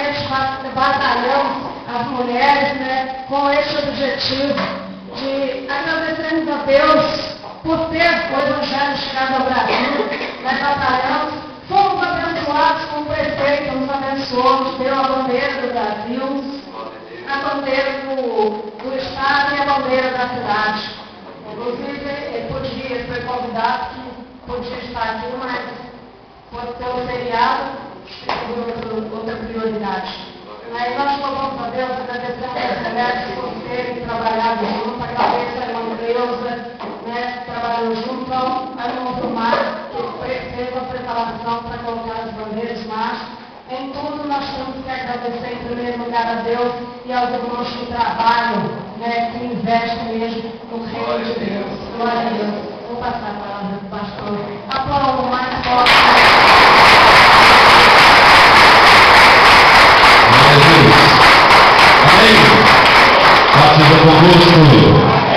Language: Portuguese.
realmente batalhamos as mulheres, né, com esse objetivo de agradecermos a Deus por ter o Evangelho chegado ao Brasil. Nós batalhamos, fomos abençoados com o prefeito, nos abençoou, nos deu a bandeira do Brasil, a bandeira do Estado e a bandeira da cidade. Inclusive, ele foi convidado, que podia estar aqui, mas pelo feriado, teve outra prioridade. Aí nós louvamos a Deus, agradecemos as mulheres por terem trabalhado junto, agradeço a irmã Cleusa, né, trabalhando junto, então, a irmã Vilmar, que fez a preparação para colocar as bandeiras machos. Em tudo nós temos que agradecer em primeiro lugar a Deus e aos irmãos que trabalham, né, que investem mesmo no reino de Deus. Glória a Deus. Vou passar a palavra para o pastor. Aplaudo mais forte. Amém. Participa conosco.